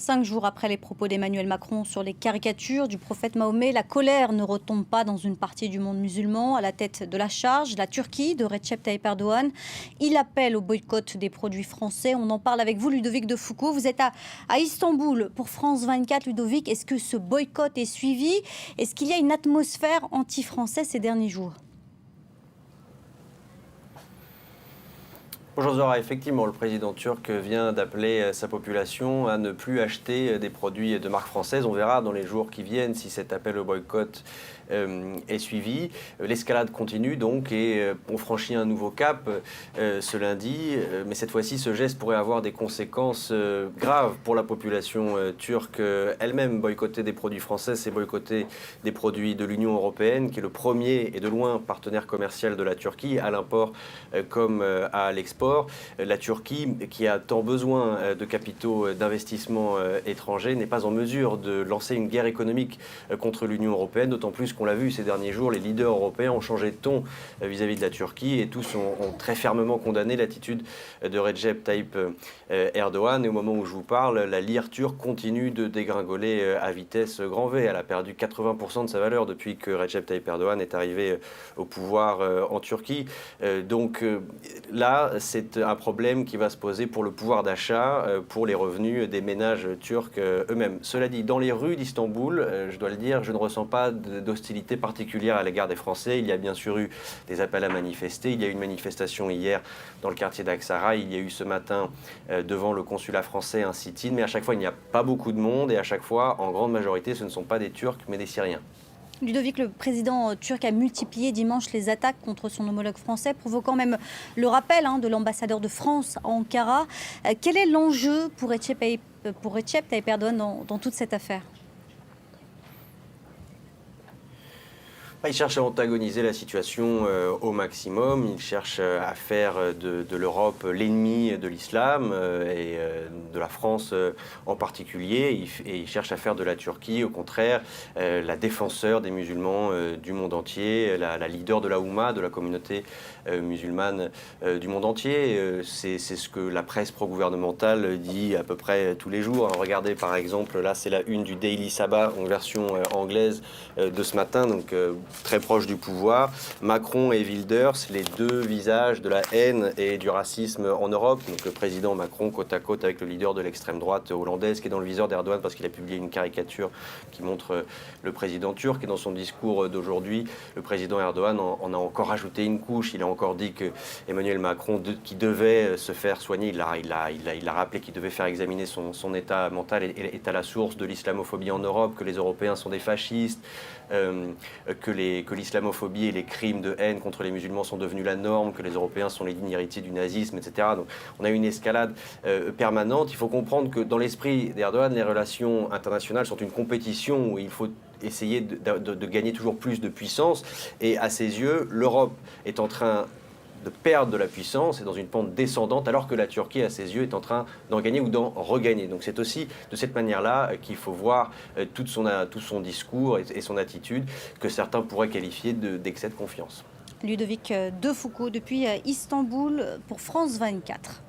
5 jours après les propos d'Emmanuel Macron sur les caricatures du prophète Mahomet, la colère ne retombe pas dans une partie du monde musulman. À la tête de la charge, la Turquie de Recep Tayyip Erdogan. Il appelle au boycott des produits français. On en parle avec vous, Ludovic de Foucauld. Vous êtes à Istanbul pour France 24. Ludovic, est-ce que ce boycott est suivi? Est-ce qu'il y a une atmosphère anti-française ces derniers jours? Bonjour Zora, effectivement, le président turc vient d'appeler sa population à ne plus acheter des produits de marque française. On verra dans les jours qui viennent si cet appel au boycott est suivi. L'escalade continue donc et on franchit un nouveau cap ce lundi. Mais cette fois-ci, ce geste pourrait avoir des conséquences graves pour la population turque elle-même. Boycotter des produits français, c'est boycotter des produits de l'Union européenne, qui est le premier et de loin partenaire commercial de la Turquie, à l'import comme à l'export. La Turquie, qui a tant besoin de capitaux d'investissement étrangers, n'est pas en mesure de lancer une guerre économique contre l'Union européenne, d'autant plus qu'on l'a vu ces derniers jours, les leaders européens ont changé de ton vis-à-vis de la Turquie et tous ont très fermement condamné l'attitude de Recep Tayyip Erdogan. Et au moment où je vous parle, la lire turque continue de dégringoler à vitesse grand V. Elle a perdu 80% de sa valeur depuis que Recep Tayyip Erdogan est arrivé au pouvoir en Turquie. Donc là, c'est un problème qui va se poser pour le pouvoir d'achat, pour les revenus des ménages turcs eux-mêmes. Cela dit, dans les rues d'Istanbul, je dois le dire, je ne ressens pas d'hostilité particulière à l'égard des Français. Il y a bien sûr eu des appels à manifester. Il y a eu une manifestation hier dans le quartier d'Aksaray. Il y a eu ce matin devant le consulat français un sit-in. Mais à chaque fois, il n'y a pas beaucoup de monde. Et à chaque fois, en grande majorité, ce ne sont pas des Turcs, mais des Syriens. Ludovic, le président turc a multiplié dimanche les attaques contre son homologue français, provoquant même le rappel de l'ambassadeur de France à Ankara. Quel est l'enjeu pour Recep Tayyip Erdogan dans toute cette affaire? Il cherche à antagoniser la situation au maximum. Il cherche à faire de l'Europe l'ennemi de l'islam et de la France en particulier. Et il cherche à faire de la Turquie, au contraire, la défenseur des musulmans du monde entier, la leader de la Oumma, de la communauté musulmane du monde entier. C'est ce que la presse pro-gouvernementale dit à peu près tous les jours. Regardez par exemple, là c'est la une du Daily Sabah en version anglaise de ce matin, donc très proche du pouvoir. Macron et Wilders, les deux visages de la haine et du racisme en Europe. Donc le président Macron côte à côte avec le leader de l'extrême droite hollandaise qui est dans le viseur d'Erdogan parce qu'il a publié une caricature qui montre le président turc. Et dans son discours d'aujourd'hui, le président Erdogan en a encore ajouté une couche. Il a encore dit que Emmanuel Macron, qui devait se faire soigner, il a rappelé qu'il devait faire examiner son état mental est à la source de l'islamophobie en Europe, que les Européens sont des fascistes, que l'islamophobie et les crimes de haine contre les musulmans sont devenus la norme, que les Européens sont les dignes héritiers du nazisme, etc. Donc on a une escalade permanente. Il faut comprendre que dans l'esprit d'Erdogan, les relations internationales sont une compétition où il faut essayer de gagner toujours plus de puissance. Et à ses yeux, l'Europe est en train de perdre de la puissance et dans une pente descendante, alors que la Turquie, à ses yeux, est en train d'en gagner ou d'en regagner. Donc c'est aussi de cette manière-là qu'il faut voir tout son discours et son attitude, que certains pourraient qualifier d'excès de confiance. Ludovic de Foucauld depuis Istanbul pour France 24.